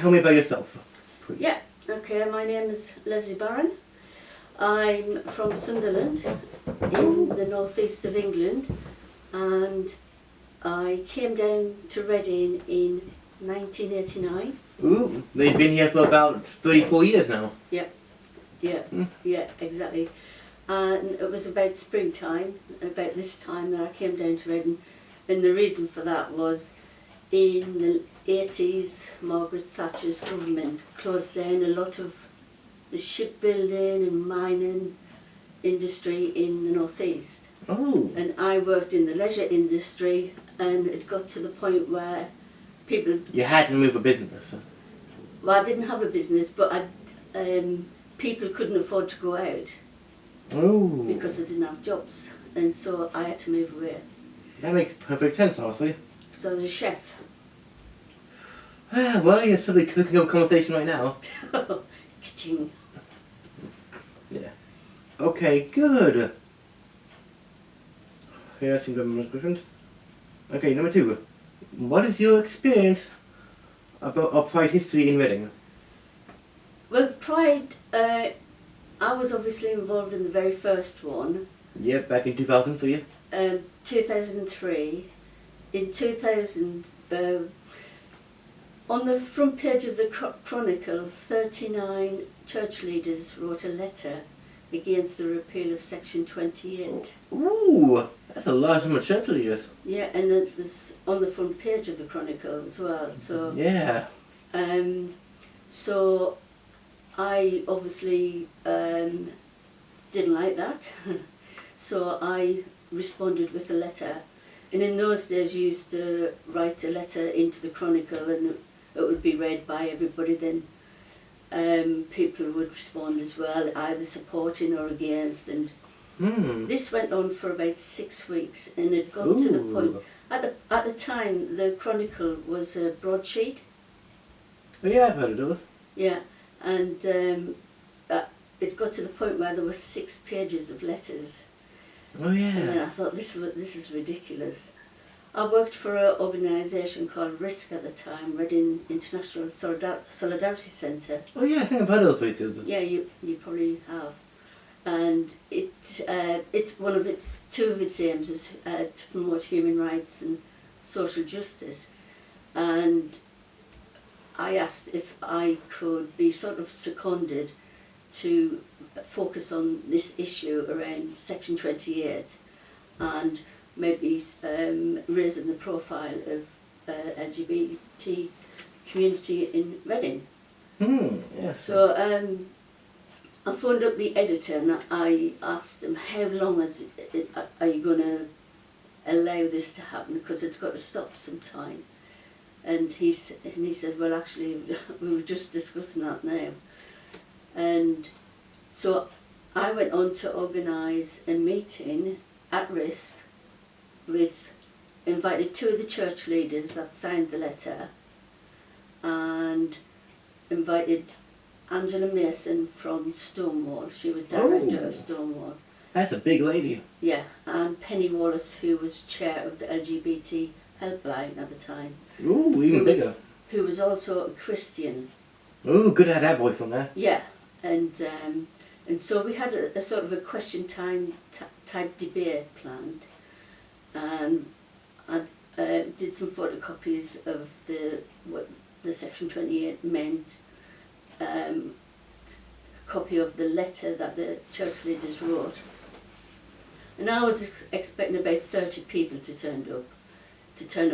tell me about yourself, please? Yeah, okay, my name is Leslie Barron. I'm from Sunderland in the northeast of England, and I came down to Reading in 1989. Ooh, they've been here for about 34 years now. Yeah, exactly. And it was about springtime, about this time that I came down to Reading, and the reason for that was in the 80s, Margaret Thatcher's government closed down a lot of the shipbuilding and mining industry in the northeast. Oh. And I worked in the leisure industry, and it got to the point where people... You had to move a business. Well, I didn't have a business, but people couldn't afford to go out. Oh. Because they didn't have jobs, and so I had to move away. That makes perfect sense, honestly. So I was a chef. Well, you're simply cooking up a conversation right now. Ka-ching. Yeah. Okay, good. Okay, I think I'm most questions. Okay, number 2. What is your experience about Pride history in Reading? Well, Pride, I was obviously involved in the very first one. Yeah, back in 2000 for you? 2003. In 2000, on the front page of the Chronicle, 39 church leaders wrote a letter against the repeal of Section 28. Ooh, that's a large number of church leaders. Yeah, and it was on the front page of the Chronicle as well. So yeah. So I obviously didn't like that. So I responded with a letter. And in those days you used to write a letter into the Chronicle, and it would be read by everybody. Then people would respond as well, either supporting or against. And this went on for about 6 weeks, and it got to the point... At the time, the Chronicle was a broadsheet. Oh yeah, I've heard of those. Yeah, and it got to the point where there were 6 pages of letters. Oh yeah. And then I thought, this is ridiculous. I worked for an organisation called RISC at the time, Reading International Solidarity Centre. Oh yeah, I think I've heard of those places. Yeah, you probably have. And it's two of its aims is to promote human rights and social justice. And I asked if I could be sort of seconded to focus on this issue around Section 28 and maybe raising the profile of LGBT community in Reading. Yes. So I phoned up the editor and I asked him, how long are you going to allow this to happen, because it's got to stop sometime. And he said, well, actually, we were just discussing that now. And so I went on to organise a meeting at risk invited 2 of the church leaders that signed the letter, and invited Angela Mason from Stonewall. She was director of Stonewall. That's a big lady. Yeah, and Penny Wallace, who was chair of the LGBT helpline at the time. Ooh, even bigger. Who was also a Christian. Ooh, good to have that voice on there. Yeah, and so we had a sort of a question time type debate planned, and I did some photocopies of what the Section 28 meant, a copy of the letter that the church leaders wrote, and I was expecting about 30 people to turn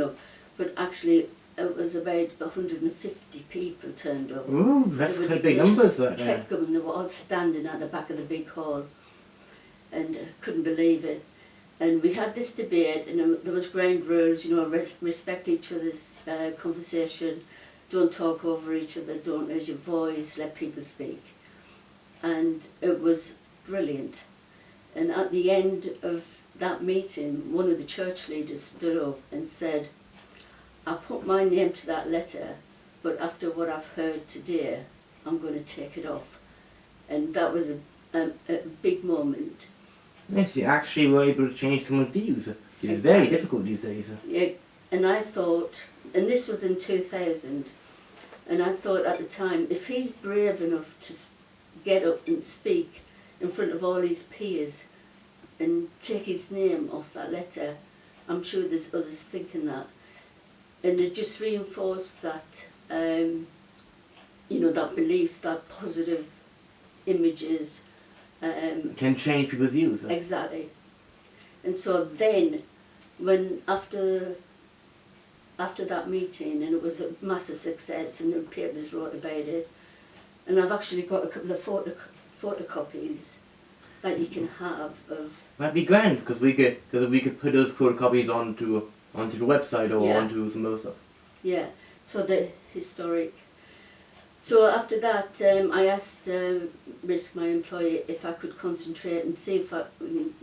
up, but actually it was about 150 people turned up. Ooh, that's quite big numbers, that. Kept going. They were all standing at the back of the big hall, and couldn't believe it. And we had this debate, and there was ground rules, respect each other's conversation, don't talk over each other, don't raise your voice, let people speak. And it was brilliant. And at the end of that meeting, one of the church leaders stood up and said, I put my name to that letter, but after what I've heard today, I'm going to take it off. And that was a big moment. Yes, you actually were able to change someone's views. It's very difficult these days. Yeah, and I thought, and this was in 2000, And I thought at the time, if he's brave enough to get up and speak in front of all his peers and take his name off that letter, I'm sure there's others thinking that. And it just reinforced that, that belief, that positive images. Can change people's views. Exactly. And so then, when after that meeting, and it was a massive success, and the papers wrote about it, and I've actually got a couple of photocopies that you can have of. That'd be grand, because we could put those photocopies onto the website or onto some other stuff. Yeah, so the historic. So after that, I asked Risk, my employer, if I could concentrate and see if I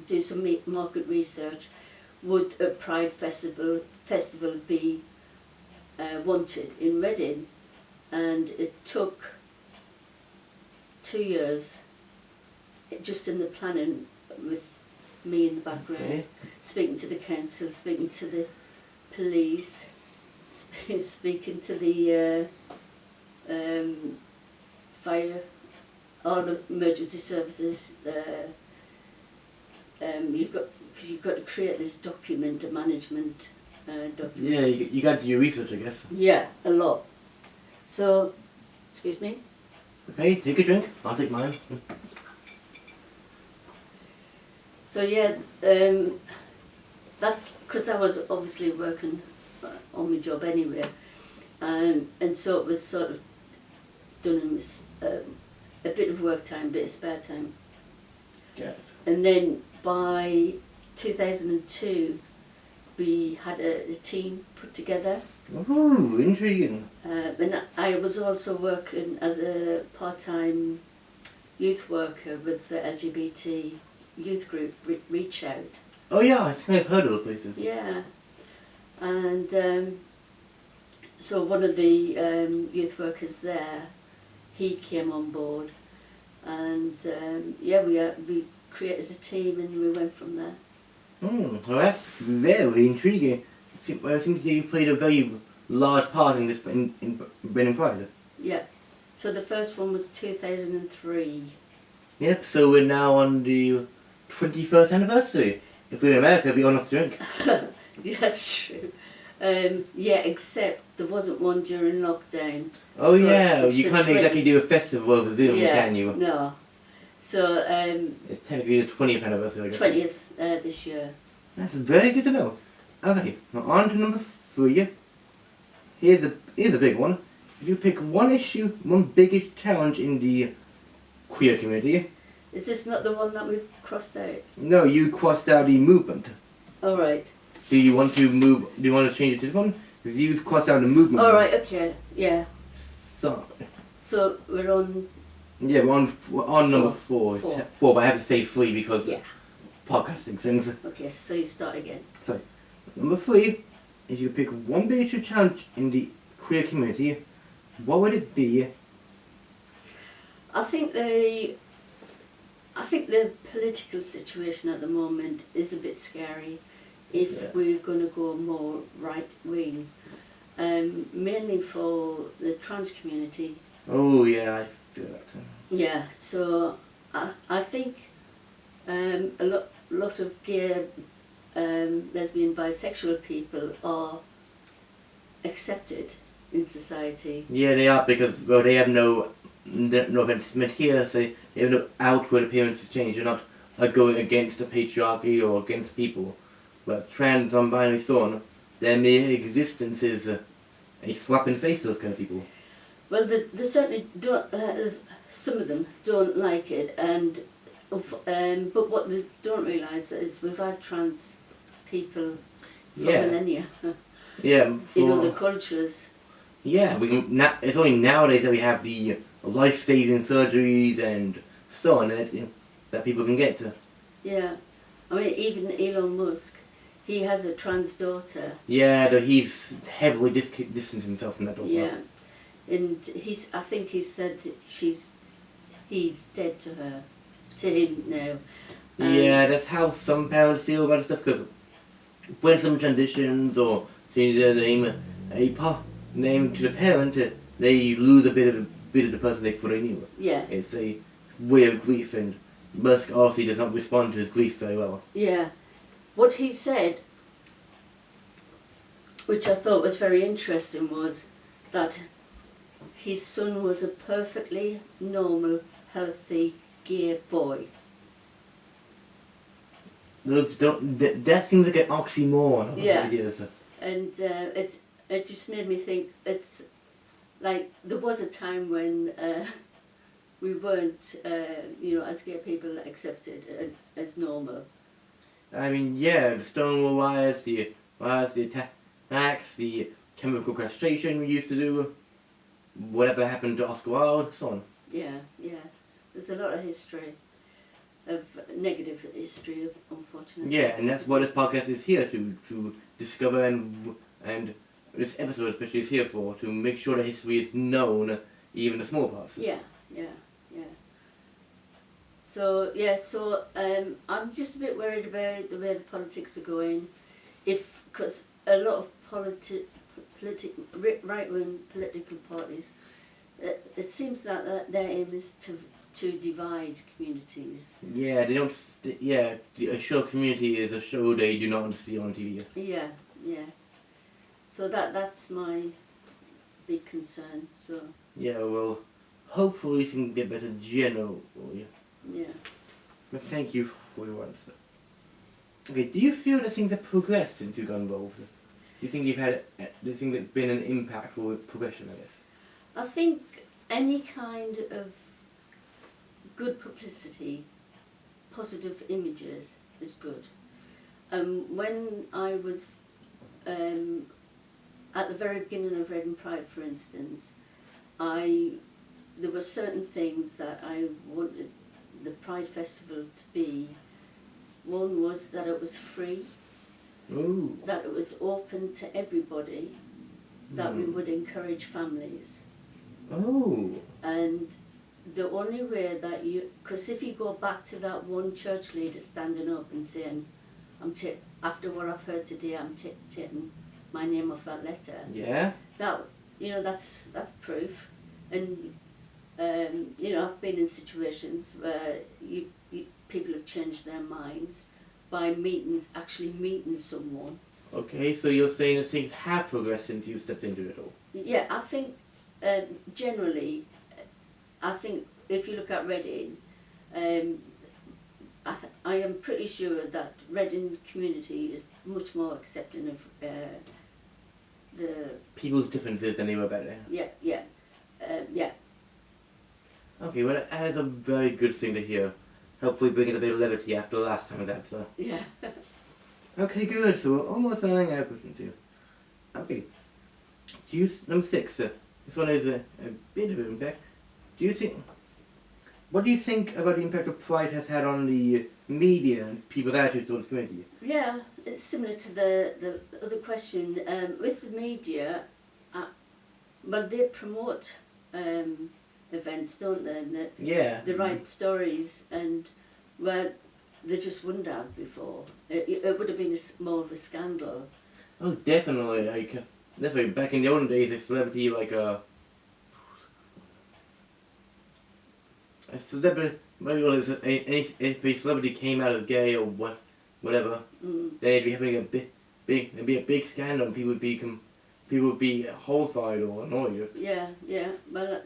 do some market research. Would a Pride festival be wanted in Reading? And it took 2 years, just in the planning, with me in the background, speaking to the council, speaking to the police, speaking to the fire, all the emergency services. You've got to create this document, a management document. Yeah, you got to do your research, I guess. Yeah, a lot. So, excuse me. Okay, take a drink. I'll take mine. So yeah, that's because I was obviously working on my job anyway, and so it was sort of done in this, a bit of work time, bit of spare time. Yeah. And then by 2002, we had a team put together. Ooh, intriguing. And I was also working as a part-time youth worker with the LGBT youth group, Reach Out. Oh yeah, I think I've heard of those places. Yeah. And so one of the youth workers there, he came on board, and we created a team and we went from there. Well that's very intriguing. It seems that you played a very large part in this in Reading Pride. Yeah. So the first one was 2003. Yep, so we're now on the 21st anniversary. If we're in America, it'd be on off drink. Yeah, that's true. Yeah, except there wasn't one during lockdown. Oh So yeah, it's you the can't exactly do a festival over Zoom, Yeah, can you? no. So It's technically the 20th anniversary, I guess. 20th this year. That's very good to know. Okay, now on to number 3. Here's a big one. If you pick one issue, one biggest challenge in the queer community. Is this not the one that we've crossed out? No, you crossed out the movement. All right. Do you want to change it to this one? Because you crossed out the movement. All right. Okay. Yeah. So we're on. yeah, we're on number 4. Four. 4, but I have to say 3 because Yeah. podcasting things. Okay. So you start again. So number 3, if you pick one biggest challenge in the queer community, what would it be? I think the political situation at the moment is a bit scary. If Yeah. we're going to go more right wing, mainly for the trans community. Oh yeah, I feel that. Yeah, so I think a lot of gay, lesbian, bisexual people are accepted in society. Yeah, they are because they have no investment here, so they have no outward appearance to change. They're not going against the patriarchy or against people. But trans, non-binary, so on, their mere existence is a slap in the face to those kind of people. Well, they certainly don't. Some of them don't like it, and but what they don't realise is we've had trans people for millennia. Yeah. In other cultures. Yeah, it's only nowadays that we have the life-saving surgeries and so on that people can get to. Yeah, I mean even Elon Musk, he has a trans daughter. Yeah, though he's heavily distanced himself from that daughter. Yeah, and I think he said he's dead to him now. Yeah, that's how some parents feel about stuff, because when someone transitions or changes their name to the parent, they lose a bit of the person they fully knew. Yeah. It's a way of grief, and Musk obviously does not respond to his grief very well. Yeah. What he said, which I thought was very interesting, was that his son was a perfectly normal, healthy, gay boy. That seems like an oxymoron. Yeah. Ideas. And it just made me think, it's like there was a time when we weren't, as gay people accepted as normal. I mean, yeah, the Stonewall riots, the attacks, the chemical castration we used to do, whatever happened to Oscar Wilde, so on. Yeah, yeah. There's a lot of history, of negative history, unfortunately. Yeah, and that's what this podcast is here to discover, and this episode especially is here for, to make sure the history is known, even the small parts. Yeah. So I'm just a bit worried about the way the politics are going, because a lot of right-wing political parties, it seems that their aim is to divide communities. Yeah, they don't. A show community is a show they do not see on TV. Yeah. So that's my big concern. So. Yeah, well, hopefully we can get better general. Yeah. But thank you for your answer. Okay, do you feel that things have progressed since you got involved? Do you think there's been an impactful progression, I guess? I think any kind of good publicity, positive images is good. When I was at the very beginning of Reading Pride, for instance, there were certain things that I wanted the Pride Festival to be. One was that it was free, Ooh. that it was open to everybody, that we would encourage families. Oh. And the only way that because if you go back to that one church leader standing up and saying, after what I've heard today, I'm taking my name off that letter. Yeah. That's proof. And I've been in situations where people have changed their minds by actually meeting someone. Okay, so you're saying that things have progressed since you stepped into it all? Yeah, I think generally, if you look at Reading, I am pretty sure that Reading community is much more accepting of the people's differences than they were back then. Yeah. Okay, well that is a very good thing to hear. Hopefully bring us a bit of levity after last time with that, so. Yeah. Okay, good, so we're almost running out of questions here. Okay. Number 6, this one is a bit of an impact. What do you think about the impact of Pride has had on the media and people's attitudes towards the community? Yeah, it's similar to the other question. With the media, but they promote events, don't they? And they write stories, and where they just wouldn't have before. It would have been more of a scandal. Oh, definitely. Definitely. Back in the olden days, a celebrity if a celebrity came out as gay or whatever, then it'd be having it'd be a big scandal, and people would be horrified or annoyed. Yeah. Well,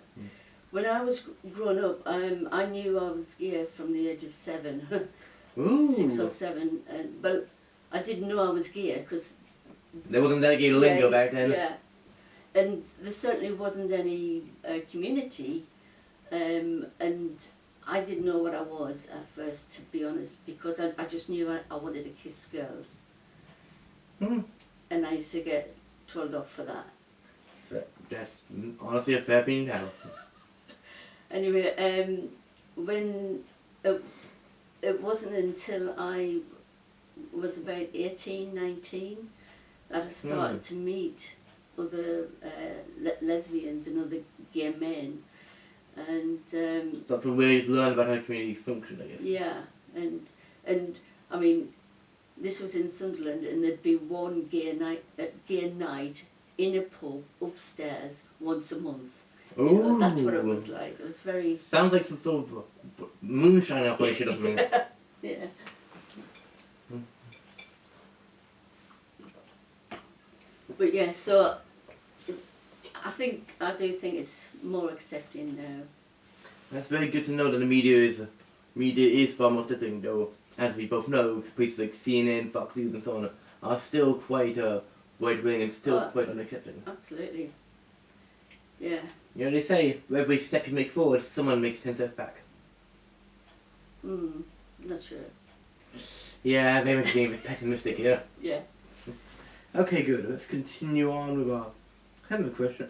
when I was growing up, I knew I was gay from the age of 7, Ooh. 6 or 7, but I didn't know I was gay because there wasn't that gay lingo back then. Yeah, and there certainly wasn't any community. And I didn't know what I was at first, to be honest, because I just knew I wanted to kiss girls. And I used to get told off for that. That's honestly a fair opinion now. Anyway, when it wasn't until I was about 18, 19 that I started to meet other lesbians and other gay men. And that's a way to learn about how community function, I guess. Yeah, and I mean, this was in Sunderland, and there'd be one gay night in a pub upstairs once a month. You know, that's what it Ooh. was like. It was very, Sounds like some sort of moonshine operation or something. yeah. But yeah, so I do think it's more accepting now. That's very good to know that the media is far more tipping, though. As we both know, places like CNN, Fox News, and so on are still quite right wing and still quite unaccepting. Absolutely. Yeah. You know, they say for every step you make forward, someone makes 10 steps back. Not sure. Yeah, maybe being a bit pessimistic here. Yeah. Okay, good. Let's continue on with our final question,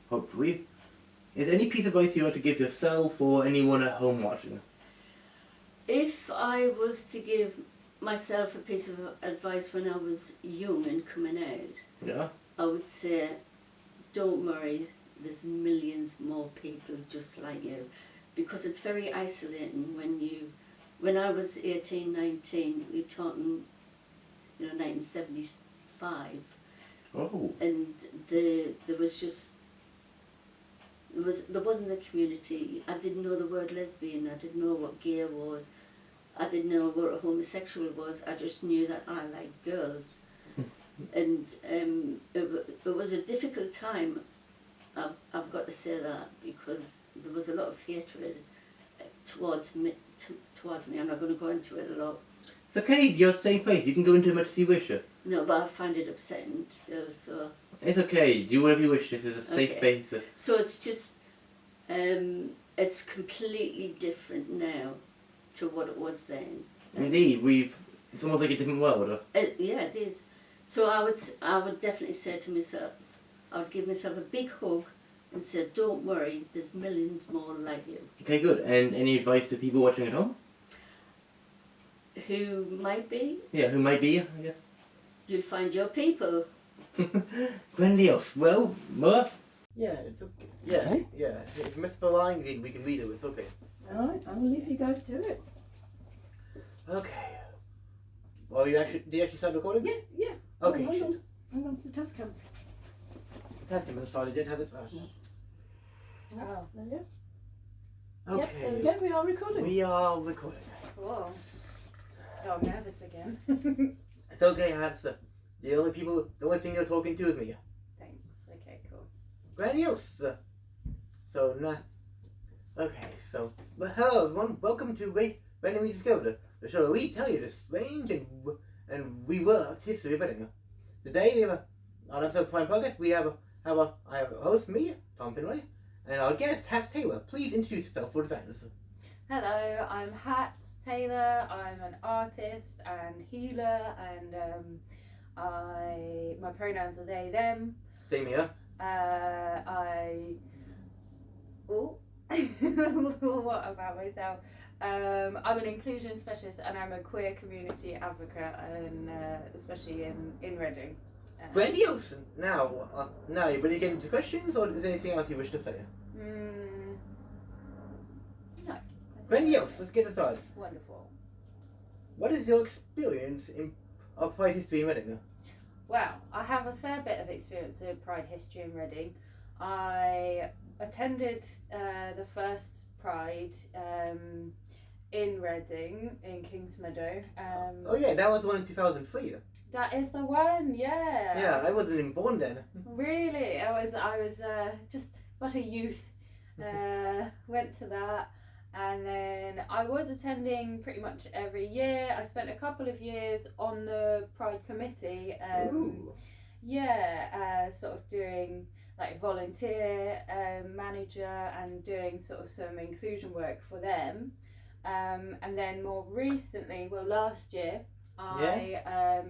hopefully. Is there any piece of advice you want to give yourself or anyone at home watching? If I was to give myself a piece of advice when I was young and coming out, Yeah? I would say, don't worry, there's millions more people just like you. Because it's very isolating when I was 18, 19, we taught in, 1975, Oh. and there wasn't a community. I didn't know the word lesbian, I didn't know what gay was, I didn't know what a homosexual was, I just knew that I liked girls. And it was a difficult time, I've got to say that, because there was a lot of hatred towards me. I'm not going to go into it a lot. It's okay, you're a safe place. You can go into it much as you wish. No, but I find it upsetting still, so... It's okay, do whatever you wish. This is a safe space. So it's just, it's completely different now to what it was then. Indeed, it's almost like a different world. Yeah, it is. So I would definitely say to myself, I would give myself a big hug and say, don't worry, there's millions more like you. Okay, good. And any advice to people watching at home? Who might be? Yeah, who might be, I guess. You'll find your people. Grandiose. Well, yeah, it's okay. Yeah, Okay. yeah. If Miss Line, we can read it. It's okay. Alright, I will leave you guys to it. Okay. Well, did you actually start recording? Yeah. Okay. Oh, hang on, the task come. Test him, started it, has it first? Oh, there we go. Okay. Yep, there we go, we are recording. We are recording. Whoa. Oh, I'm nervous again. It's okay, the only thing you're talking to is me. Thanks, okay, cool. Grandiose. Okay, so, hello everyone, welcome to Randomly Rediscovered, the show where we tell you the strange and reworked history of wedding. Today we have on episode Prime Progress, I have a host, me, Tom Finlay, and our guest, Hat Taylor. Please introduce yourself for the fans. Hello, I'm Hat Taylor. I'm an artist and healer, and my pronouns are they, them. Same here. What about myself? I'm an inclusion specialist and I'm a queer community advocate, and especially in Reading. Grandiose! Now, you ready to get into questions, or is there anything else you wish to say? No. Grandiose, let's get started. Wonderful. What is your experience of Pride history in Reading? Well, I have a fair bit of experience in Pride history in Reading. I attended the first Pride in Reading, in Kingsmeadow. Oh yeah, that was the one in 2003. That is the one, yeah. Yeah, I wasn't even born then. Really? I was just but a youth. Went to that, and then I was attending pretty much every year. I spent a couple of years on the Pride committee. Sort of doing like volunteer manager and doing sort of some inclusion work for them. And then more recently, last year, I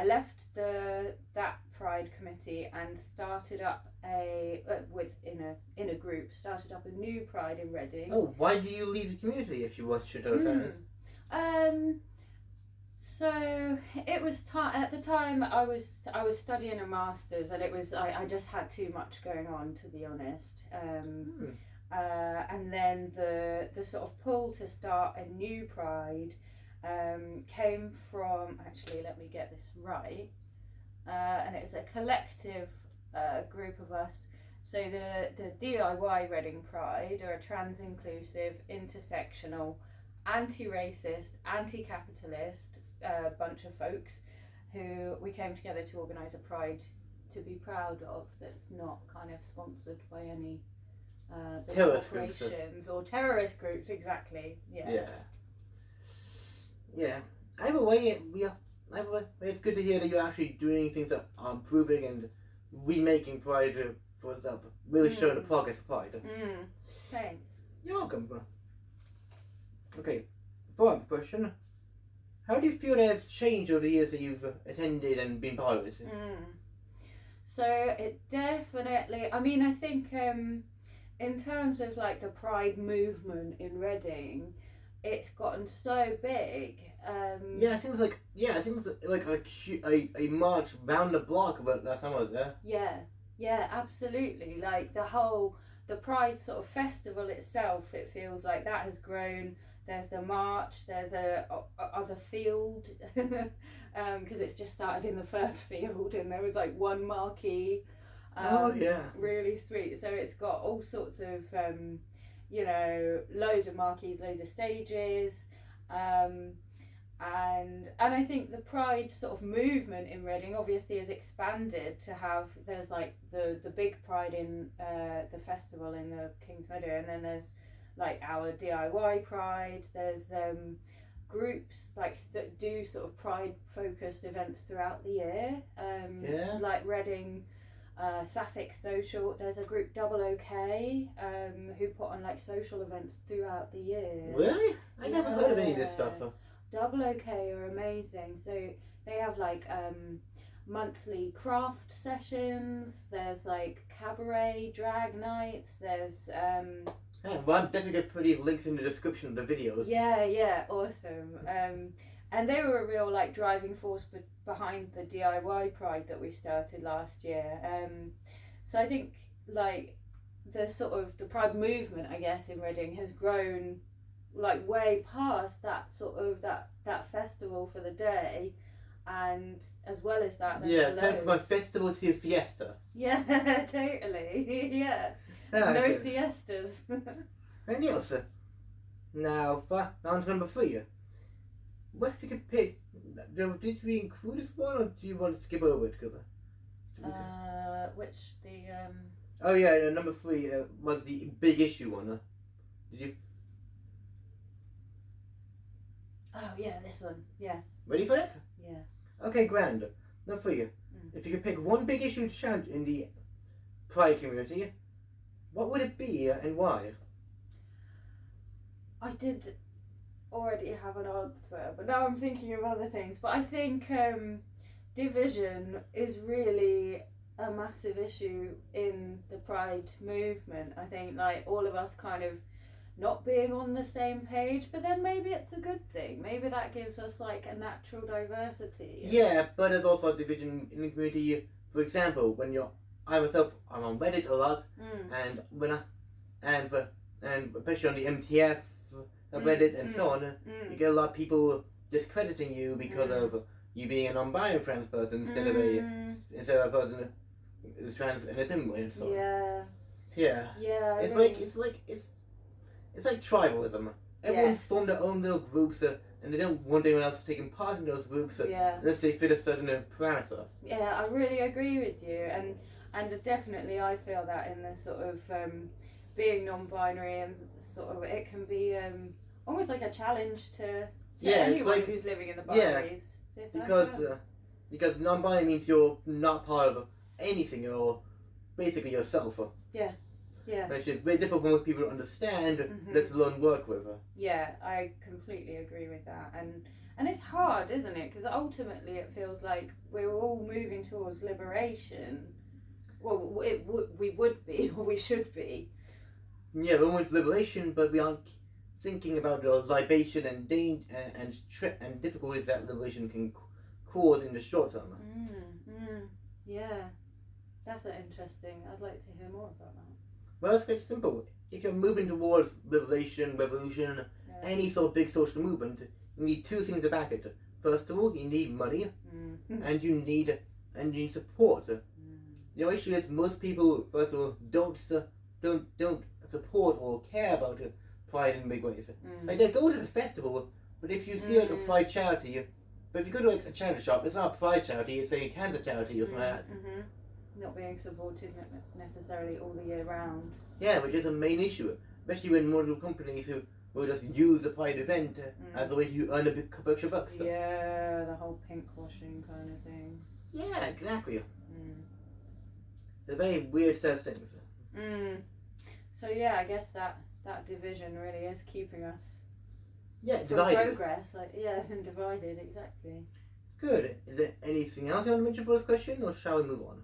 left that Pride committee and started up in a group, started up a new Pride in Reading. Oh, why did you leave the community if you watched it over So it was at the time I was studying a master's, and it was I just had too much going on, to be honest. And then the sort of pull to start a new Pride came from, actually, let me get this right, and it's a collective group of us. So the DIY Reading Pride are a trans-inclusive, intersectional, anti-racist, anti-capitalist bunch of folks who we came together to organise a pride to be proud of that's not kind of sponsored by any big Terrorist groups, corporations or terrorist groups. Exactly. Yeah. Yeah. Either way, it's good to hear that you're actually doing things that are improving and remaking Pride for itself. Really showing the progress of Pride. Thanks. You're welcome. Okay, follow-up question. How do you feel that has changed over the years that you've attended and been part of it? So it definitely, I mean, I think in terms of like the Pride movement in Reading, it's gotten so big. I think it was like a march round the block about last time I was there. Yeah, absolutely. Like the Pride sort of festival itself, it feels like that has grown. There's the march, there's a other field, because it's just started in the first field and there was like one marquee. Really sweet. So it's got all sorts of, loads of marquees, loads of stages. And I think the Pride sort of movement in Reading obviously has expanded to have, there's like the big Pride in the festival in the King's Meadow, and then there's like our DIY Pride, there's groups like that do sort of Pride focused events throughout the year, like Reading Sapphic Social, there's a group Double OK who put on like social events throughout the year. Really? I never heard of any of this stuff. Double OK are amazing. So they have like monthly craft sessions, there's like cabaret drag nights, there's Well, I'm definitely going to put these links in the description of the videos. Yeah, awesome. And they were a real like driving force behind the DIY Pride that we started last year. So I think like the sort of the Pride movement, I guess, in Reading has grown like way past that sort of that festival for the day, and as well as that, time from a festival to a fiesta. Yeah, totally. Yeah. Ah, No okay. siestas. And yes, now on to number 3. What if you could pick? Did we include this one, or do you want to skip over it? Which the Oh yeah, number 3 was the big issue one. Did you? Oh yeah, this one. Yeah. Ready for it? Yeah. Okay, grand. Number 3. If you could pick one big issue to challenge in the Pride community, what would it be and why? I did already have an answer, but now I'm thinking of other things. But I think division is really a massive issue in the Pride movement. I think like all of us kind of not being on the same page, but then maybe it's a good thing. Maybe that gives us like a natural diversity. Yeah, but there's also a division in the community. For example, when I'm on Reddit a lot, and and especially on the MTF Reddit and so on, you get a lot of people discrediting you because of you being a non-binary trans person instead of a person who's trans in a different way and so on. Yeah. It's like tribalism. Everyone's formed their own little groups, and they don't want anyone else taking part in those groups unless they fit a certain parameter. Yeah, I really agree with you, and definitely I feel that in the sort of being non-binary, and sort of it can be almost like a challenge to anyone who's living in the binaries. Because non-binary means you're not part of anything, you're basically yourself. Yeah. Which is very difficult for most people to understand, let alone work with. Yeah, I completely agree with that, and it's hard, isn't it? Because ultimately it feels like we're all moving towards liberation. Well, we would be, or we should be. Yeah, we want liberation, but we aren't thinking about the libation and danger and difficulties that liberation can cause in the short term. Yeah, that's interesting. I'd like to hear more about that. Well, it's quite simple. If you're moving towards liberation, revolution, any sort of big social movement, you need 2 things to back it. First of all, you need money, and you need support. issue is most people, first of all, don't support or care about Pride in big ways. Like they go to the festival, but if you see like a Pride charity, but if you go to like a charity shop, it's not a Pride charity, it's a cancer charity or something like that. Not being supported necessarily all the year round. Yeah, which is a main issue, especially when multiple companies who will just use the Pride event as a way to earn a big couple extra bucks. Yeah, the whole pink washing kind of thing. Yeah, exactly. It's a very weird set of things. So yeah, I guess that division really is keeping us Yeah, from divided. progress. Like and divided, exactly. Good. Is there anything else you want to mention for this question, or shall we move on?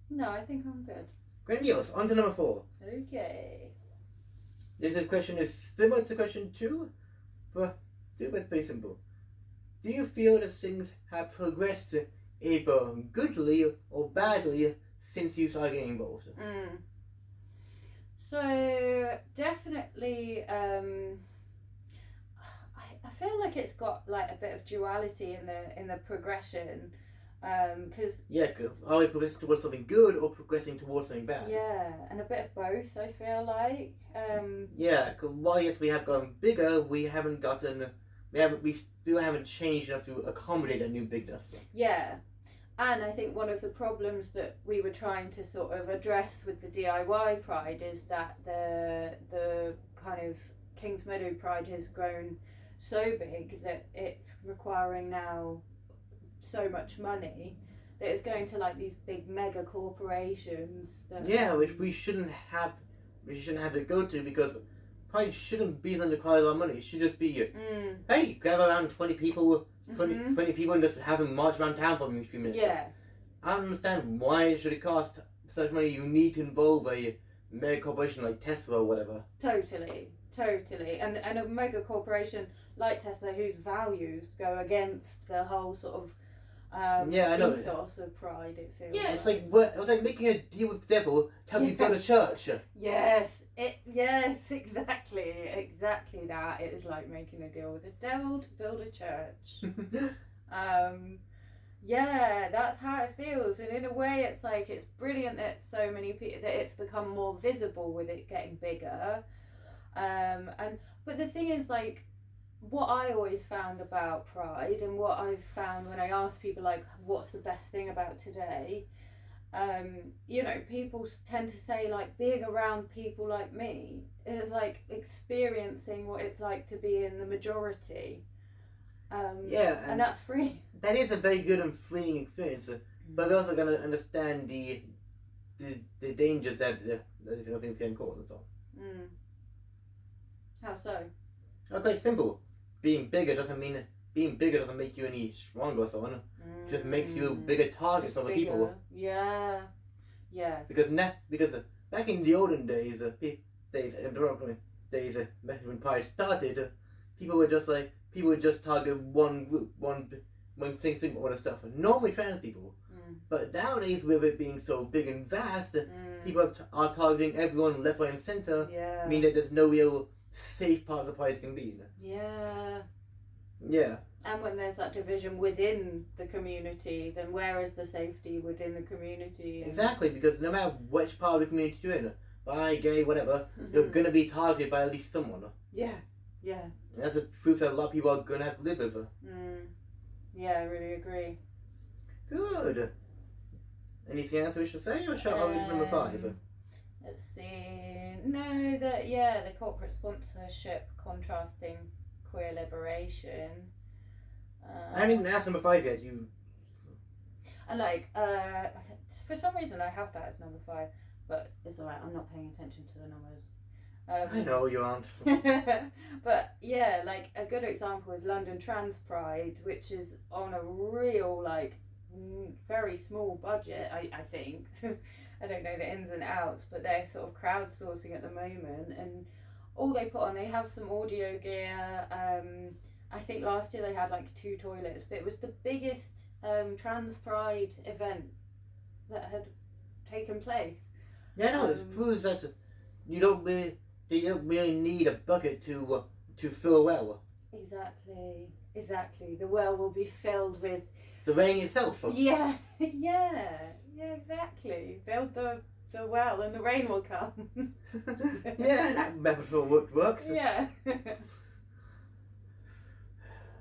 No, I think I'm good. Grandiose. On to number 4. Okay. This question is similar to question 2, but it's pretty simple. Do you feel that things have progressed either goodly or badly since you started getting involved? So definitely, I feel like it's got like a bit of duality in the progression, because are we progressing towards something good or progressing towards something bad? Yeah, and a bit of both. I feel like. Because while yes we have gotten bigger, we still haven't changed enough to accommodate that new bigness. Yeah. And I think one of the problems that we were trying to sort of address with the DIY Pride is that the kind of Kings Meadow Pride has grown so big that it's requiring now so much money that it's going to like these big mega corporations. Which we shouldn't have to go to, because Pride shouldn't be something that requires a lot of money. It should just be, hey, grab around 20 people. 20 people and just have them march around town for a few minutes. Yeah. I don't understand why it should cost so much money. You need to involve a mega corporation like Tesla or whatever. Totally. And a mega corporation like Tesla whose values go against the whole sort of ethos of Pride, it feels. Yeah, it was like making a deal with the devil to help you build a church. Yes, exactly that. It is like making a deal with the devil to build a church. That's how it feels, and in a way it's like it's brilliant that so many people, that it's become more visible with it getting bigger. But the thing is, like, what I always found about Pride, and what I've found when I ask people like what's the best thing about today, people tend to say like being around people like me is like experiencing what it's like to be in the majority. And that's free. That is a very good and freeing experience, but we're also going to understand the dangers that things can cause and so on. How so? Okay, simple. Being bigger doesn't make you any stronger or so on. It just makes you bigger targets for other people. Yeah. Because back in the olden days, back when Pride started, people would just target one group, one thing all the stuff. Normally trans people. But nowadays, with it being so big and vast, people are targeting everyone left, right, and center. Meaning that there's no real safe part of the Pride can be. Yeah. And when there's that division within the community, then where is the safety within the community? Exactly, because no matter which part of the community you're in, bi, gay, whatever, you're gonna be targeted by at least someone. Yeah. And that's the truth that a lot of people are gonna have to live with. Yeah, I really agree. Good. Anything else we should say, or shall I read number 5? Let's see. No, the corporate sponsorship contrasting queer liberation. I haven't even asked number 5 yet. And for some reason I have that as number 5, but it's alright. I'm not paying attention to the numbers. I know you aren't. But yeah, like a good example is London Trans Pride, which is on a real very small budget. I think. I don't know the ins and outs, but they're sort of crowdsourcing at the moment, and all they put on, they have some audio gear. I think last year they had 2 toilets, but it was the biggest Trans Pride event that had taken place. Yeah, no, it proves that you don't really. they don't really need a bucket to fill a well. Exactly. The well will be filled with The rain itself. yeah, exactly. Build the well and the rain will come. Yeah, that metaphor works. Yeah.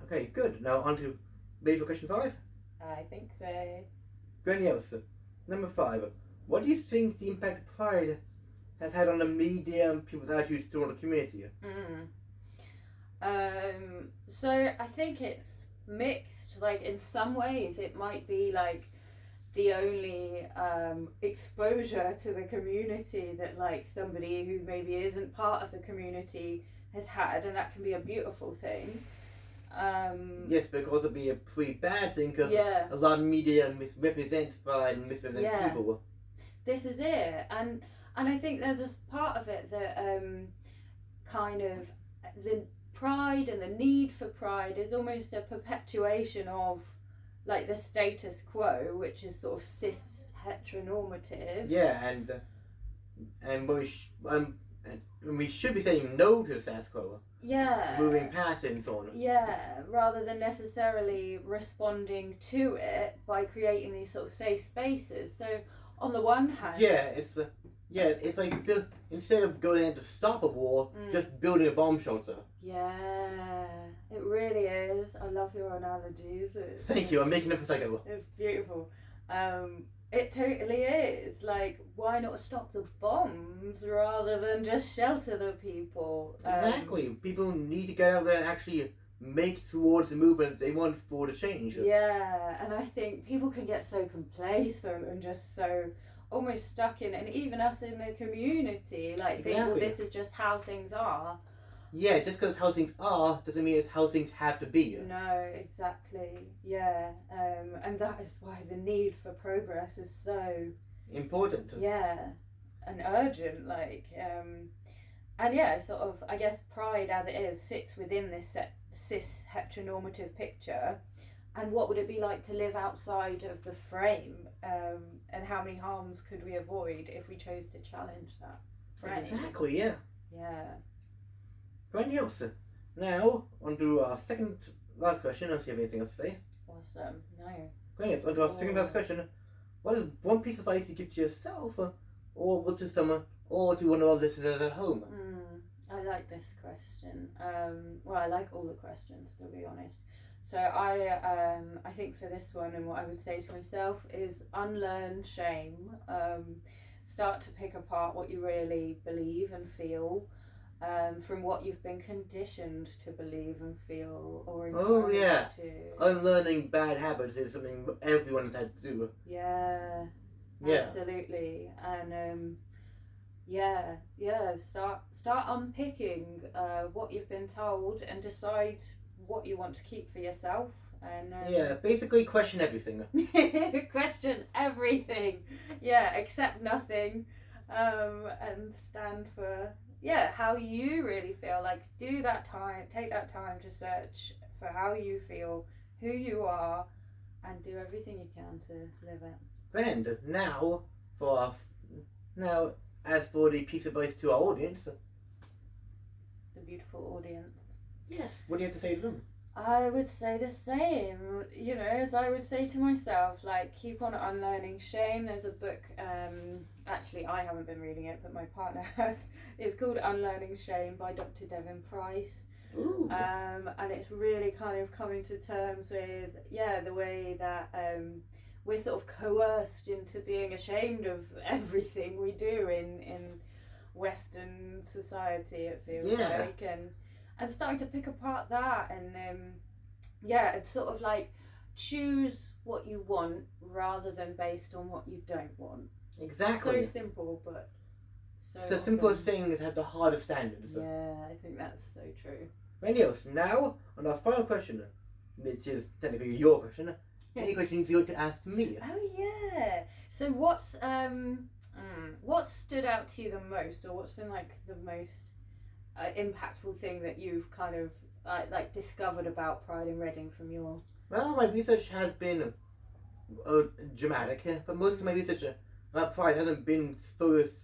Okay, good. Now on to ready for question 5. I think so. Granny Elsa. Number 5. What do you think the impact of Pride has had on the media and people's attitudes toward the community? So I think it's mixed. Like in some ways it might be like the only exposure to the community that like somebody who maybe isn't part of the community has had, and that can be a beautiful thing. Yes, but it could also be a pretty bad thing because Yeah. a lot of media misrepresents Pride and misrepresents Yeah. people. This is it, and I think there's this part of it that kind of the pride and the need for pride is almost a perpetuation of like the status quo, which is sort of cis heteronormative. Yeah, and we should be saying no to the status quo. Yeah. Moving past it and so on. Yeah, rather than necessarily responding to it by creating these sort of safe spaces. So on the one hand, it's like instead of going in to stop a war, just building a bomb shelter. Yeah, it really is. I love your analogies. Thank you. I'm making up a psycho. It's beautiful. It totally is. Like, why not stop the bombs rather than just shelter the people? Exactly. People need to get out there and actually make towards the movement they want for the change. Yeah, and I think people can get so complacent and just so almost stuck in, and even us in the community, like think, well, this is just how things are. Yeah, just because how things are doesn't mean it's how things have to be. No, exactly. Yeah, and that is why the need for progress is so important. Yeah, and urgent. Like, and yeah, sort of. I guess pride, as it is, sits within this cis heteronormative picture. And what would it be like to live outside of the frame? And how many harms could we avoid if we chose to challenge that frame? Exactly. Yeah. Yeah. Granny Elsa. Now, on to our second last question, unless you have anything else to say. Awesome. No. Great, on to our second last question. What is one piece of advice you give to yourself, or to someone, or to one of our listeners at home? I like this question. Well, I like all the questions, to be honest. So I think for this one, and what I would say to myself is unlearn shame. Start to pick apart what you really believe and feel. From what you've been conditioned to believe and feel or encouraged to. Unlearning bad habits is something everyone has had to do. Yeah. Absolutely. And start unpicking what you've been told and decide what you want to keep for yourself. And basically question everything. Question everything. Yeah, accept nothing. And stand for how you really feel. Like, take that time to search for how you feel, who you are, and do everything you can to live it. And now as for the piece of advice to our audience, The beautiful audience. yes, what do you have to say to them? I would say the same, as I would say to myself, like, keep on unlearning shame. There's a book, actually I haven't been reading it, but my partner has. It's called Unlearning Shame by Dr. Devin Price. Ooh. And it's really kind of coming to terms with, the way that we're sort of coerced into being ashamed of everything we do in Western society, it feels like. And starting to pick apart that and sort of like choose what you want rather than based on what you don't want. Exactly. So simple, but the simplest things have the hardest standards. Yeah, I think that's so true. Right, Niels, now on our final question, which is technically your question. Any questions you want to ask me? Oh yeah. So what stood out to you the most, or what's been like the most impactful thing that you've kind of like discovered about Pride in Reading from your... Well, my research has been dramatic, but most of my research about Pride hasn't been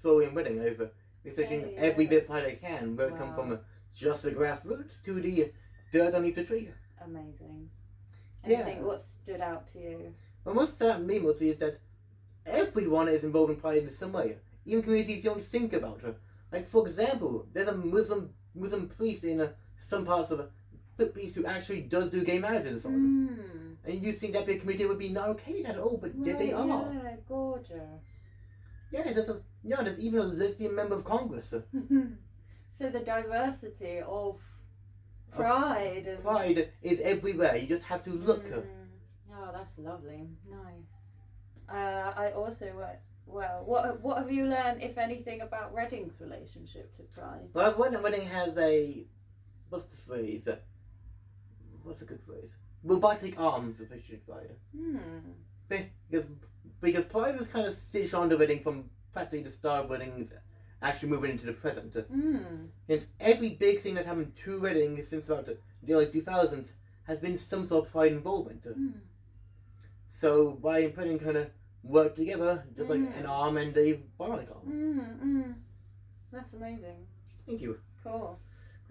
solely in Reading. I've researching Yeah. every bit of pride I can, where it comes Wow. from just the grassroots to the dirt underneath the tree. Amazing. Yeah. Anything what stood out to you? What most stood out to me mostly is that everyone is involved in pride in some way, even communities you don't think about. Like, for example, there's a Muslim priest in some parts of the priest who actually does do gay marriages and so on. And you think that big community would be not okay at all, but yet they are. Yeah, gorgeous. Yeah, there's even a lesbian member of Congress. So the diversity of pride and Pride is everywhere. You just have to look. Oh, that's lovely. Nice. I also well. What have you learned, if anything, about Reading's relationship to pride? Well, Reading has a what's the phrase? What's a good phrase? Robotic arms of Christian pride. Because pride was kind of stitched onto Reading from practically the start of Reading's actually moving into the present. And every big thing that's happened to Reading since about the early 2000s has been some sort of pride involvement. So Ryan and Reading kind of work together, just like an arm and a bionic arm. That's amazing. Thank you. Cool.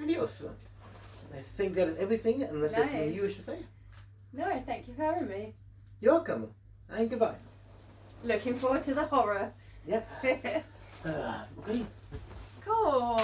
Adios. I think that is everything, unless there's something you wish to say. No, thank you for having me. You're welcome. And goodbye. Looking forward to the horror. Yep. Okay. Cool.